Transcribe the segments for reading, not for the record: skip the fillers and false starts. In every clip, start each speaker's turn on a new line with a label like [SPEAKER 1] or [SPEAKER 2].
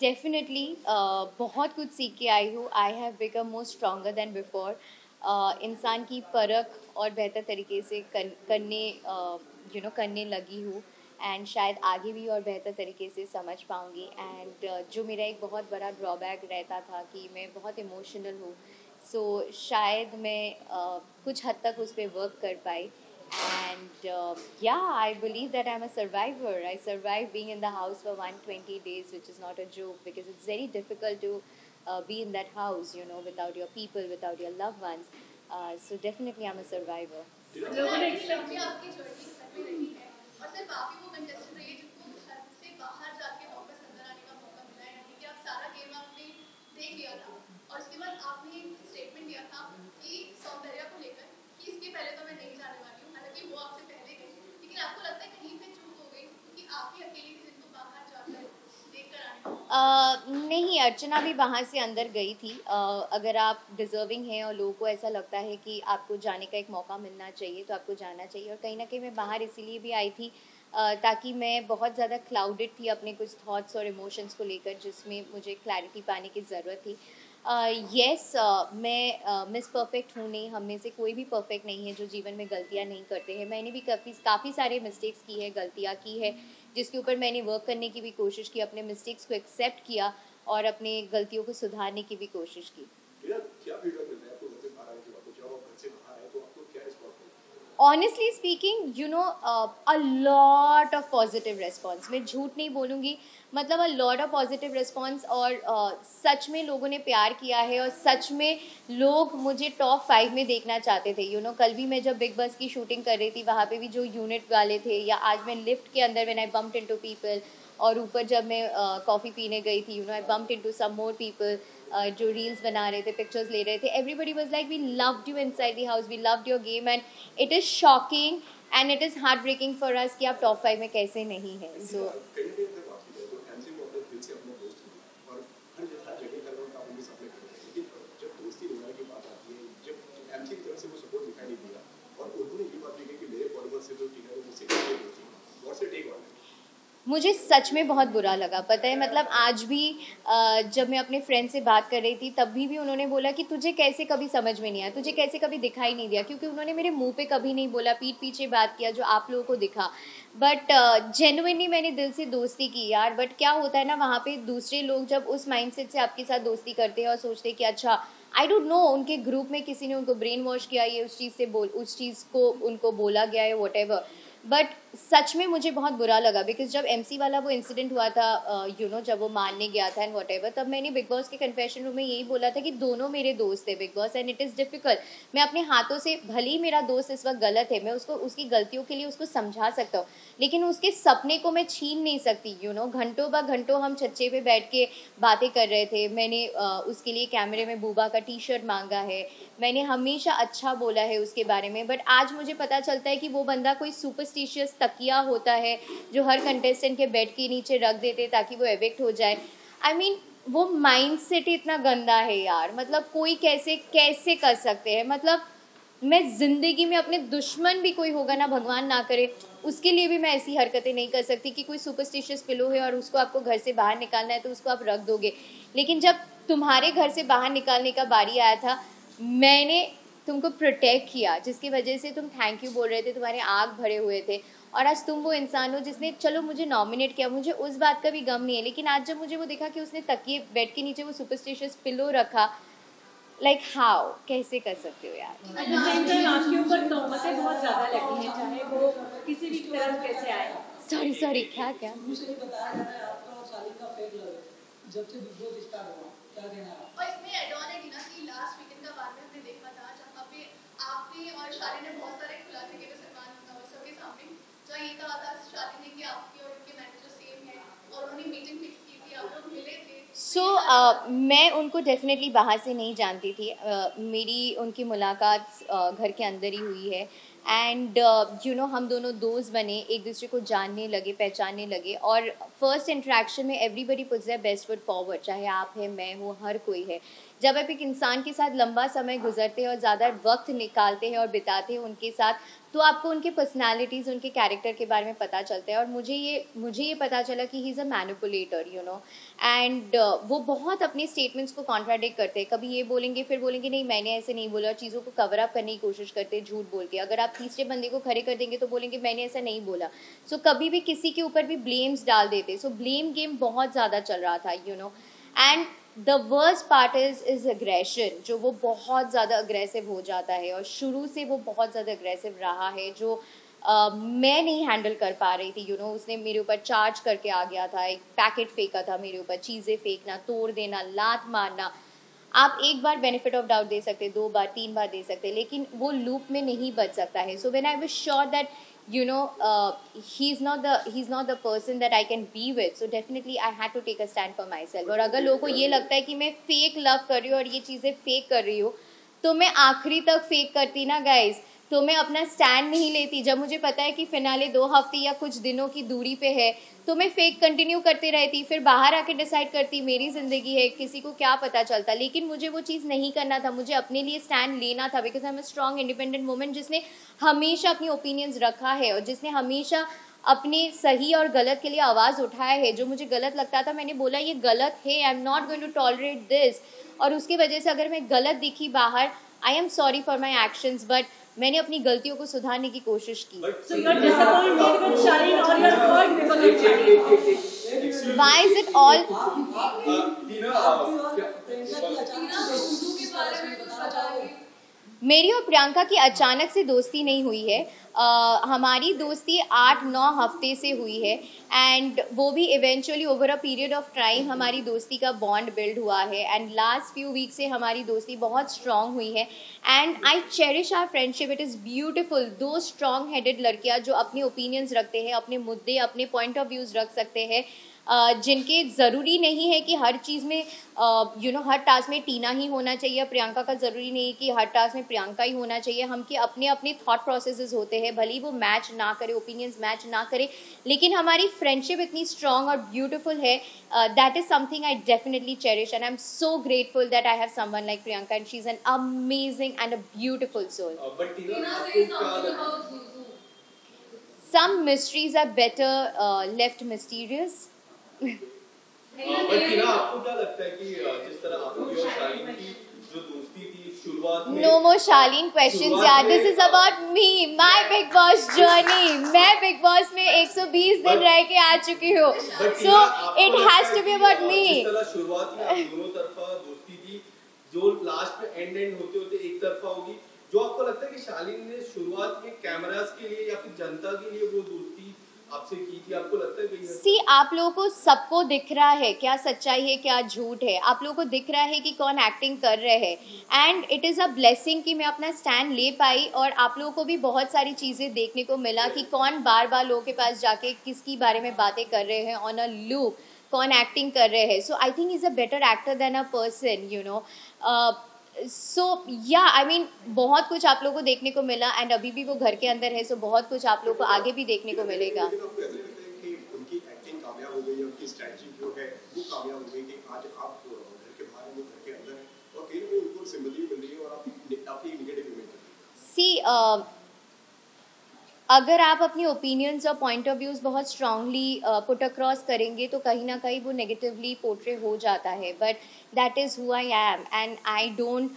[SPEAKER 1] Definitely बहुत कुछ सीख के आई हूँ. I have become more stronger than before. इंसान की परख और बेहतर तरीके से करने लगी हूँ. एंड शायद आगे भी और बेहतर तरीके से समझ पाऊँगी. एंड जो मेरा एक बहुत बड़ा ड्रॉबैक रहता था कि मैं बहुत इमोशनल हूँ. सो शायद मैं कुछ हद तक उस पर वर्क कर पाई. And yeah, I believe that I'm a survivor. I survived being in the house for 120 days, which is not a joke, because it's very difficult to be in that house, without your people, without your loved ones. So definitely I'm a survivor.
[SPEAKER 2] लोगों ने accept किया आपकी journey घर में रही है और सिर्फ आप ही वो कंटेस्टेंट रही है जिनको घर से बाहर जाके वापस अंदर आने का मौका मिला है. यानी कि आप सारा गेम आपने देख लिया था और उसके बाद आपने एक स्टेटमेंट दिया था कि सौंदर्या को लेकर कि इसके पहले तो मैं नहीं जाने वाली हूँ. हालांकि वो आपसे पहले गई, लेकिन आपको लगता है कहीं पे चूक हो गई क्योंकि आप ही अकेली थी जिनको बाहर जाकर देखकर आने का.
[SPEAKER 1] नहीं, अर्चना भी वहाँ से अंदर गई थी. अगर आप डिज़र्विंग हैं और लोगों को ऐसा लगता है कि आपको जाने का एक मौका मिलना चाहिए तो आपको जाना चाहिए. और कहीं ना कहीं मैं बाहर इसीलिए भी आई थी ताकि मैं बहुत ज़्यादा क्लाउडेड थी अपने कुछ थॉट्स और इमोशंस को लेकर, जिसमें मुझे क्लैरिटी पाने की ज़रूरत थी. यस, मैं मिस परफेक्ट हूँ नहीं. हम में से कोई भी परफेक्ट नहीं है जो जीवन में गलतियाँ नहीं करते हैं. मैंने भी काफ़ी सारे मिस्टेक्स की है, गलतियाँ की है, जिसके ऊपर मैंने वर्क करने की भी कोशिश की, अपने मिस्टेक्स को एक्सेप्ट किया और अपने गलतियों को सुधारने की भी कोशिश की.
[SPEAKER 3] क्या फीडबैक मिलता है आपको घर से बाहर आने के बाद? तो जब आप घर से बाहर आए तो आपको क्या रिस्पॉन्स मिला?
[SPEAKER 1] Honestly speaking, a lot of positive response. मैं झूठ नहीं बोलूँगी, मतलब a lot of positive response. और सच में लोगों ने प्यार किया है और सच में लोग मुझे टॉप 5 में देखना चाहते थे. कल भी मैं जब बिग बॉस की शूटिंग कर रही थी, वहाँ पे भी जो यूनिट वाले थे, या आज मैं लिफ्ट के अंदर when I bumped into people, और ऊपर जब मैं कॉफ़ी पीने गई थी, I bumped into some more people जो रील्स बना रहे थे, पिक्चर्स ले रहे थे. Everybody was like we loved you inside the house, we loved your game, and it is shocking and it is heart breaking for us कि आप top 5 में कैसे नहीं हैं. सो मुझे सच में बहुत बुरा लगा, पता है. मतलब आज भी जब मैं अपने फ्रेंड से बात कर रही थी, तब भी उन्होंने बोला कि तुझे कैसे कभी समझ में नहीं आया, तुझे कैसे कभी दिखाई नहीं दिया, क्योंकि उन्होंने मेरे मुंह पे कभी नहीं बोला, पीठ पीछे बात किया जो आप लोगों को दिखा. बट जेन्युइनली मैंने दिल से दोस्ती की यार. बट क्या होता है ना, वहाँ पे दूसरे लोग जब उस माइंडसेट से आपके साथ दोस्ती करते हैं और सोचते हैं कि अच्छा, आई डोंट नो, उनके ग्रुप में किसी ने उनको ब्रेन वॉश किया, ये उस चीज़ को उनको बोला गया है, वॉट एवर. बट सच में मुझे बहुत बुरा लगा, बिकॉज जब MC वाला वो इंसिडेंट हुआ था, जब वो मारने गया था एंड वॉट एवर, तब मैंने बिग बॉस के कन्फेशन रूम में यही बोला था कि दोनों मेरे दोस्त थे big boss, and it is difficult. मैं अपने हाथों से, भले ही मेरा दोस्त इस वक्त गलत है, मैं उसको उसकी गलतियों के लिए उसको समझा सकता हूँ, लेकिन उसके सपने को मैं छीन नहीं सकती. घंटों ब घंटों हम छज्जे पे बैठ के बातें कर रहे थे. मैंने उसके लिए कैमरे में बूबा का T-शर्ट मांगा है, मैंने हमेशा अच्छा बोला है उसके बारे में. बट आज मुझे पता चलता है कि वो बंदा कोई सुपरस्टिशियस तकिया होता है जो हर कंटेस्टेंट के बेड के नीचे रख देते ताकि वो एविक्ट हो जाए. आई मीन, वो माइंडसेट इतना गंदा है यार. मतलब कोई कैसे कैसे कर सकते हैं. मतलब मैं ज़िंदगी में, अपने दुश्मन भी कोई होगा ना, भगवान ना करे, उसके लिए भी मैं ऐसी हरकतें नहीं कर सकती कि कोई सुपरस्टिशियस पिलो है और उसको आपको घर से बाहर निकालना है तो उसको आप रख दोगे. लेकिन जब तुम्हारे घर से बाहर निकालने का बारी आया था, मैंने तुमको प्रोटेक्ट किया, जिसकी वजह से तुम थैंक यू बोल रहे थे, तुम्हारे आँख भरे हुए थे, और आज तुम वो इंसान हो जिसने, चलो मुझे नॉमिनेट किया, मुझे उस बात का भी गम नहीं है. लेकिन आज जब मुझे वो देखा कि उसने तकिए, बेड के नीचे वो सुपरस्टिशियस पिलो रखा, लाइक हाउ, कैसे कर सकते हो यार.
[SPEAKER 4] आपके ऊपर तोहमतें बहुत ज्यादा लगी हैं, चाहे वो किसी भी तरफ कैसे आए.
[SPEAKER 1] सॉरी क्या
[SPEAKER 5] मुझे बताया जा रहा है आपका और शालिनी का फेक लव है जब से बिग बॉस स्टार्ट हुआ. क्या कहना है?
[SPEAKER 2] और इसमें एड ऑन है कि ना कि लास्ट वीकेंड का वार में हमने देखा था जहाँ पे आपने और शालिनी ने बहुत सारे खुलासे किए थे सलमान और सबके सामने, जहाँ ये कहा था शालिनी ने कि आपकी और उनके मैनेजर सेम है और उन्होंने मीटिंग फिक्स की थी, आप लोग मिले थे.
[SPEAKER 1] सो मैं उनको डेफिनेटली बाहर से नहीं जानती थी. मेरी उनकी मुलाकात घर के अंदर ही हुई है. एंड हम दोनों दोस्त बने, एक दूसरे को जानने लगे, पहचानने लगे, और फर्स्ट इंटरेक्शन में everybody puts their best foot forward, चाहे आप हैं, मैं हूँ, हर कोई है. जब आप एक इंसान के साथ लंबा समय गुजरते हैं और ज़्यादा वक्त निकालते हैं और बिताते हैं उनके साथ, तो आपको उनके पर्सनालिटीज़, उनके कैरेक्टर के बारे में पता चलता है। और मुझे ये पता चला कि he is a manipulator, you know, and वो बहुत अपने स्टेटमेंट्स को कॉन्ट्राडिक्ट करते हैं। कभी ये बोलेंगे, फिर बोलेंगे नहीं मैंने ऐसे नहीं बोला, चीज़ों को कवर अप करने की कोशिश करते हैं झूठ बोल के। अगर आप तीसरे बंदे को खड़े कर देंगे तो बोलेंगे मैंने ऐसा नहीं बोला। सो कभी भी किसी के ऊपर भी ब्लेम्स डाल देते। सो ब्लेम गेम बहुत ज़्यादा चल रहा था, you know. And the worst part is aggression, जो वो बहुत ज़्यादा अग्रेसिव हो जाता है, और शुरू से वो बहुत ज़्यादा अग्रेसिव रहा है, जो मैं नहीं हैंडल कर पा रही थी, यू नो। उसने मेरे ऊपर चार्ज करके आ गया था, एक पैकेट फेंका था मेरे ऊपर, चीज़ें फेंकना, तोड़ देना, लात मारना। आप एक बार बेनिफिट ऑफ डाउट दे सकते, 2 बार 3 बार दे सकते, लेकिन वो लूप में नहीं बच सकता है। So when I was sure that you know he's not the person that I can be with, so definitely I had to take a stand for myself. और अगर लोगों को ये लगता है कि मैं फेक लव कर रही हूँ और ये चीज़ें फेक कर रही हूँ, तो मैं आखिरी तक फेक करती ना गाइज, तो मैं अपना स्टैंड नहीं लेती। जब मुझे पता है कि फिनाले 2 हफ्ते या कुछ दिनों की दूरी पे है, तो मैं फेक कंटिन्यू करती रहती, फिर बाहर आके डिसाइड करती मेरी ज़िंदगी है, किसी को क्या पता चलता। लेकिन मुझे वो चीज़ नहीं करना था, मुझे अपने लिए स्टैंड लेना था, because I am a strong independent woman जिसने हमेशा अपनी ओपिनियंस रखा है और जिसने हमेशा अपने सही और गलत के लिए आवाज़ उठाया है। जो मुझे गलत लगता था मैंने बोला ये गलत है, I am not going to tolerate this. और उसकी वजह से अगर मैं गलत दिखी बाहर, I am sorry for my actions, but मैंने अपनी गलतियों को सुधारने की कोशिश की।
[SPEAKER 4] So you're disappointed with Shalin or you're hurt because of Shalin?
[SPEAKER 1] Why is it all? मेरी और प्रियंका की अचानक से दोस्ती नहीं हुई है। हमारी दोस्ती 8-9 हफ्ते से हुई है, एंड वो भी eventually over a period of time हमारी दोस्ती का बॉन्ड बिल्ड हुआ है, एंड लास्ट फ्यू वीक से हमारी दोस्ती बहुत स्ट्रॉन्ग हुई है, and I cherish our friendship. It is beautiful. 2 strong headed लड़कियां जो अपने ओपिनियंस रखते हैं, अपने मुद्दे, अपने पॉइंट ऑफ व्यूज़ रख सकते हैं, जिनके ज़रूरी नहीं है कि हर चीज़ में हर टास्क में टीना ही होना चाहिए, प्रियंका का ज़रूरी नहीं कि हर टास्क में प्रियंका ही होना चाहिए। हम के अपने अपने थॉट प्रोसेसेस होते हैं, भले ही वो मैच ना करे, ओपिनियंस मैच ना करे, लेकिन हमारी फ्रेंडशिप इतनी स्ट्रॉन्ग और ब्यूटिफुल है। That is something I definitely cherish, and I am so grateful that I have someone like Priyanka, and she is an amazing and a beautiful soul. Some mysteries are better left mysterious.
[SPEAKER 3] आपको क्या लगता है कि जिस तरह आपकी और शालीन की जो दोस्ती थी शुरुआत में,
[SPEAKER 1] No more Shalin questions यार, this is about me, my Big Boss journey. मैं Big Boss में 120 दिन रह के आ चुकी हूँ, so it has to be about me.
[SPEAKER 3] जिस तरह शुरुआत में आप दोनों तरफा दोस्ती थी, जो लास्ट में एंड होते होते एक तरफा होगी, जो आपको लगता है कि शालीन ने शुरुआत में कैमरास के लिए या फिर जनता के लिए वो दोस्ती आपसे की थी, आपको लगता है कि
[SPEAKER 1] सी आप लोगों को सबको दिख रहा है क्या सच्चाई है क्या झूठ है, आप लोगों को दिख रहा है कि कौन एक्टिंग कर रहे हैं, and it is a blessing कि मैं अपना स्टैंड ले पाई, और आप लोगों को भी बहुत सारी चीज़ें देखने को मिला कि कौन बार बार लोगों के पास जाके किसकी बारे में बातें कर रहे हैं ऑन अ लूप, कौन एक्टिंग कर रहे हैं। So I think is a better actor than a person, you know. So yeah I mean बहुत कुछ आप लोगों को देखने को मिला, एंड अभी भी वो घर के अंदर है, सो बहुत कुछ आप लोगों को आगे भी देखने को मिलेगा।
[SPEAKER 3] उनकी एक्टिंग कामयाब हो गई, उनकी स्ट्रेटजी जो है वो कामयाब हो गई कि आज आप घर के बाहर हैं, वो घर के अंदर है, और कहीं ना कहीं उनको सिंपैथी मिल रही है और आपकी नेगेटिव इमेज।
[SPEAKER 1] सी अगर आप अपनी ओपिनियंस और पॉइंट ऑफ व्यूज़ बहुत स्ट्रांगली पुट अक्रॉस करेंगे तो कहीं ना कहीं वो नेगेटिवली पोर्ट्रे हो जाता है, but that is who I am, and I don't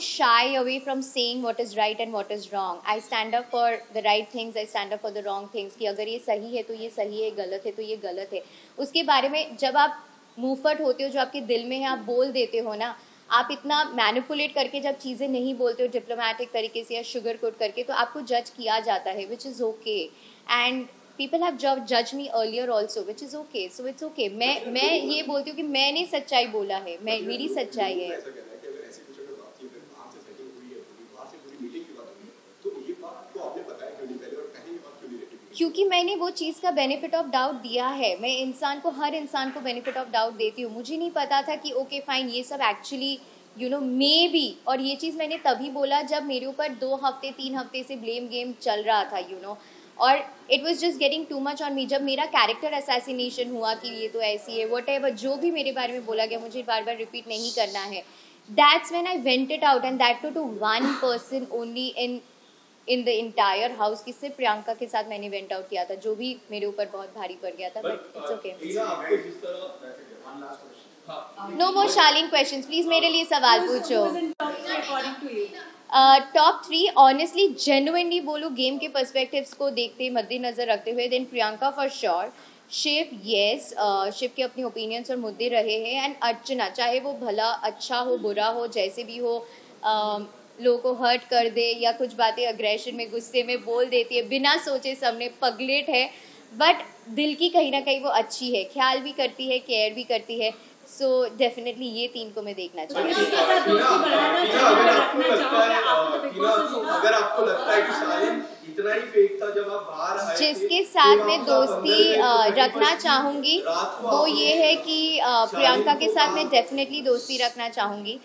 [SPEAKER 1] shy away from saying what is right and what is wrong. I stand up for the right things, I stand up for the wrong things, कि अगर ये सही है तो ये सही है, गलत है तो ये गलत है। उसके बारे में जब आप मुंहफट होते हो, जो आपके दिल में है आप बोल देते हो ना, आप इतना मैनिपुलेट करके जब चीज़ें नहीं बोलते हो डिप्लोमेटिक तरीके से या शुगर कोट करके, तो आपको जज किया जाता है, which is okay, and people have जज me earlier also, which is okay, so it's okay. मैं ये बोलती हूँ कि मैंने सच्चाई बोला है, मेरी सच्चाई है। क्योंकि मैंने वो चीज़ का बेनिफिट ऑफ डाउट दिया है, मैं हर इंसान को बेनिफिट ऑफ डाउट देती हूँ। मुझे नहीं पता था कि ओके फाइन ये सब एक्चुअली मे बी, और ये चीज़ मैंने तभी बोला जब मेरे ऊपर 2 हफ्ते 3 हफ्ते से ब्लेम गेम चल रहा था, और it was just getting too much on me. जब मेरा कैरेक्टर असैसिनेशन हुआ कि ये तो ऐसी है, व्हाटएवर जो भी मेरे बारे में बोला गया, मुझे बार बार रिपीट नहीं करना है, that's when I went it out, and that to 1 person only in in the entire house कि सिर्फ प्रियंका के साथ मैंने वेंट आउट किया था, जो भी मेरे ऊपर बहुत भारी पड़ गया था, बट इट्स ओके।
[SPEAKER 3] आपको जिस तरह
[SPEAKER 1] no more Shalin questions please, मेरे लिए सवाल पूछो।
[SPEAKER 4] According to you
[SPEAKER 1] top 3 honestly genuinely बोलो गेम के पर्सपेक्टिव्स को देखते मद्देनजर रखते हुए, then Priyanka for sure, Shiv yes, Shiv के अपने ओपिनियंस और मुद्दे रहे हैं, एंड अर्चना चाहे वो भला अच्छा हो बुरा हो जैसे भी हो, लोगों को हर्ट कर दे या कुछ बातें अग्रेशन में गुस्से में बोल देती है बिना सोचे समझे, पगलेट है बट दिल की कहीं ना कहीं वो अच्छी है, ख्याल भी करती है, केयर भी करती है। सो डेफिनेटली ये 3 को मैं देखना चाहूँगी।
[SPEAKER 3] अगर आपको लगता है कि शालीन इतना ही फेक था जब आप बाहर आए,
[SPEAKER 1] जिसके साथ मैं दोस्ती रखना चाहूँगी वो ये है कि प्रियंका के साथ मैं डेफिनेटली दोस्ती रखना चाहूँगी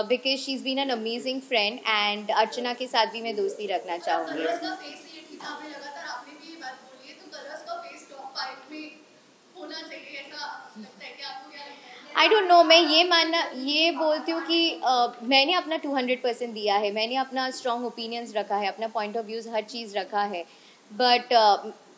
[SPEAKER 1] because she is been an amazing friend, and Archana के साथ भी मैं दोस्ती रखना चाहूँगी।
[SPEAKER 2] कलर्स का फेस ये ठीक आपने लगातार आपने भी ये बात बोली है, तो कलर्स का फेस टॉप 5 में होना चाहिए, ऐसा लगता है कि आपको क्या लगता है?
[SPEAKER 1] आई डोंट नो, मैं ये बोलती हूँ कि मैंने अपना 200% दिया है, मैंने अपना स्ट्रॉन्ग ओपिनियंस रखा है, अपना पॉइंट ऑफ व्यूज़ हर चीज़ रखा है, but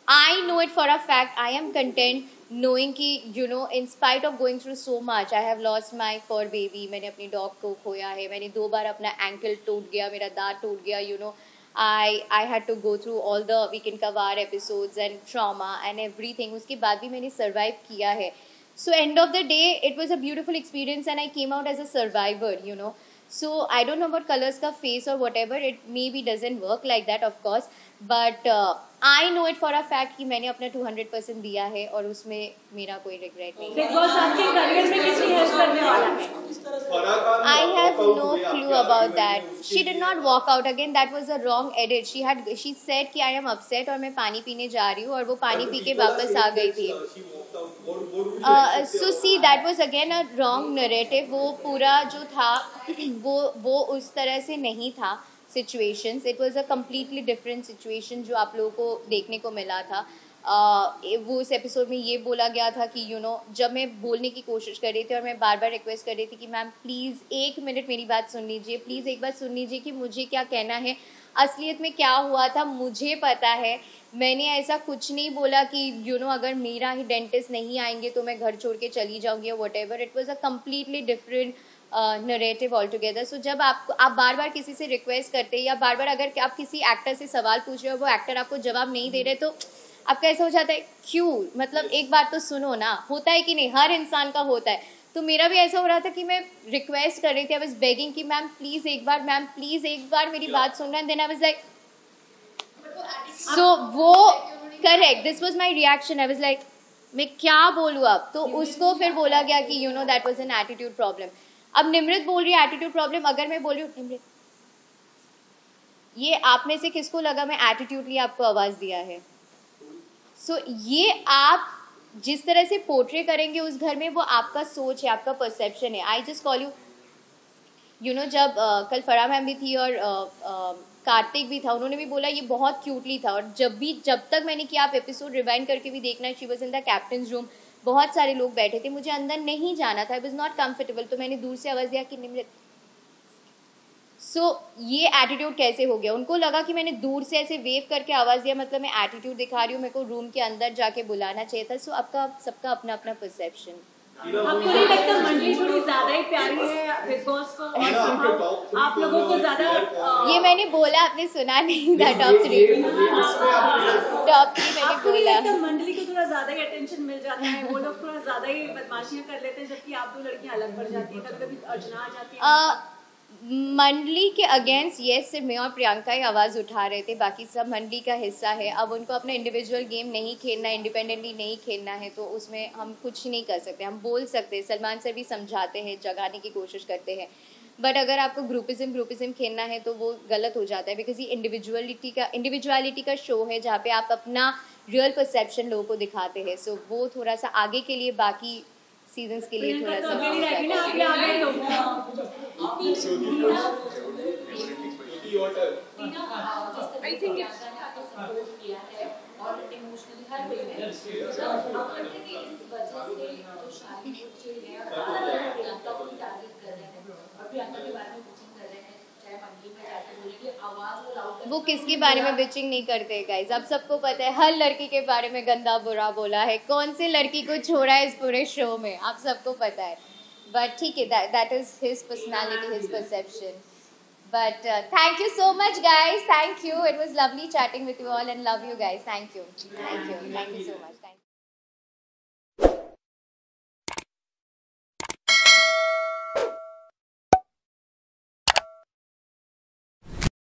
[SPEAKER 1] I know it for a fact, I am content knowing कि you know in spite of going through so much, I have lost my fur baby, मैंने अपनी dog को खोया है, मैंने 2 बार अपना एंकल टूट गया, मेरा दांत टूट गया, you know I had to go through all the Weekend का वार episodes and trauma and everything, उसके बाद भी मैंने survive किया है. So end of the day it was a beautiful experience and I came out as a survivor, you know. So I don't know about colors का face or whatever, it maybe doesn't work like that of course, but I know it for a fact कि मैंने अपना 200% दिया है और उसमें मेरा कोई regret नहीं है.
[SPEAKER 4] बिग बॉस आपके करियर में कितनी हेल्प करने वाला है?
[SPEAKER 1] I have no clue about that. She did not walk out again. That was a wrong edit. She said कि I am upset और मैं पानी पीने जा रही हूँ और वो पानी पी के वापस आ गई थी. So see, that was again a wrong narrative. वो पूरा जो था वो उस तरह से नहीं था. Situations. It was a completely different situation जो आप लोगों को देखने को मिला था. वो उस एपिसोड में ये बोला गया था कि you know जब मैं बोलने की कोशिश कर रही थी और मैं बार बार रिक्वेस्ट कर रही थी कि मैम प्लीज़ 1 मिनट मेरी बात सुन लीजिए, प्लीज़ एक बार सुन लीजिए कि मुझे क्या कहना है, असलियत में क्या हुआ था मुझे पता है, मैंने ऐसा कुछ नहीं बोला कि you know अगर मेरा ही डेंटिस्ट नहीं आएंगे तो मैं घर छोड़ के चली जाऊँगी और whatever. It was a completely different narrative altogether. So जब आप बार बार किसी से रिक्वेस्ट करते या बार बार अगर आप किसी एक्टर से सवाल पूछ रहे हो वो एक्टर आपको जवाब नहीं दे रहे तो आपका ऐसा हो जाता है क्यों, मतलब एक बार तो सुनो ना. होता है कि नहीं, हर इंसान का होता है. तो मेरा भी ऐसा हो रहा था कि मैं रिक्वेस्ट कर रही थी, आई वाज बेगिंग कि मैम प्लीज़ एक बार मेरी बात सुनना. And then I was like so वो correct, this was my reaction. I was like मैं क्या बोलूँ अब. तो उसको फिर बोला गया कि you know that was an attitude problem. अब निमृत बोल रही है एटीट्यूड प्रॉब्लम, अगर मैं बोल रही हूँ निमृत ये आप में से किसको लगा मैं एटीट्यूडली आपको आवाज़ दिया है. सो ये आप जिस तरह से पोर्ट्रे करेंगे उस घर में वो आपका सोच है, आपका परसेप्शन है. I just call you know जब कल फराह मैम भी थी और कार्तिक भी था, उन्होंने भी बोला ये बहुत क्यूटली था. और जब तक मैंने किया आप एपिसोड रिवाइंड करके भी देखना, she was in the captains room, बहुत सारे लोग बैठे थे, मुझे अंदर नहीं जाना था, आई वॉज नॉट कम्फर्टेबल, तो मैंने दूर से आवाज़ दिया कि निमृत. सो ये एटीट्यूड कैसे हो गया. उनको लगा कि मैंने दूर से ऐसे वेव करके आवाज़ दिया मतलब मैं एटीट्यूड दिखा रही हूँ, मेरे को रूम के अंदर जाके बुलाना चाहिए था. सो आपका सबका अपना अपना परसेप्शन.
[SPEAKER 4] आपको नहीं लगता मंडली थोड़ी ज्यादा ही प्यारी है बिग बॉस को और आप लोगों को ज्यादा
[SPEAKER 1] ये मैंने बोला, आपने सुना नहीं था. टॉप 3 मैंने
[SPEAKER 4] आपको नहीं
[SPEAKER 1] बोला.
[SPEAKER 4] लगता मंडली को थोड़ा ज्यादा ही अटेंशन मिल जाता है, वो लोग थोड़ा ज्यादा ही बदमाशियां कर लेते हैं जबकि आप 2 लड़कियां अलग पड़ जाती है, कभी कभी अर्चना आ जाती है.
[SPEAKER 1] मंडली के अगेंस्ट येस सिर्फ मैं और प्रियंका ही आवाज़ उठा रहे थे, बाकी सब मंडली का हिस्सा है. अब उनको अपना इंडिविजुअल गेम नहीं खेलना, इंडिपेंडेंटली नहीं खेलना है तो उसमें हम कुछ नहीं कर सकते. हम बोल सकते हैं, सलमान सर भी समझाते हैं, जगाने की कोशिश करते हैं, बट अगर आपको ग्रुपिज्म खेलना है तो वो गलत हो जाता है. बिकॉज ये इंडिविजुअलिटी का शो है जहाँ पे आप अपना रियल परसेप्शन लोगों को दिखाते हैं. सो वो थोड़ा सा आगे के लिए, बाकी सीजन्स के लिए थोड़ा सा
[SPEAKER 6] प्रियंका के बारे में कुछ कर रहे हैं, चाहे मंडली में जाकर बोली कि आवाज वो लाउड
[SPEAKER 1] वो किसके बारे में बिचिंग नहीं करते गाइस, अब सबको पता है हर लड़की के बारे में गंदा बुरा बोला है, कौन से लड़की को छोड़ा है इस पूरे शो में, आप सबको पता है. बट ठीक है, that is his personality, his perception. But thank you so much guys, thank you, it was lovely chatting with you all and love you guys, thank you so much, thank you.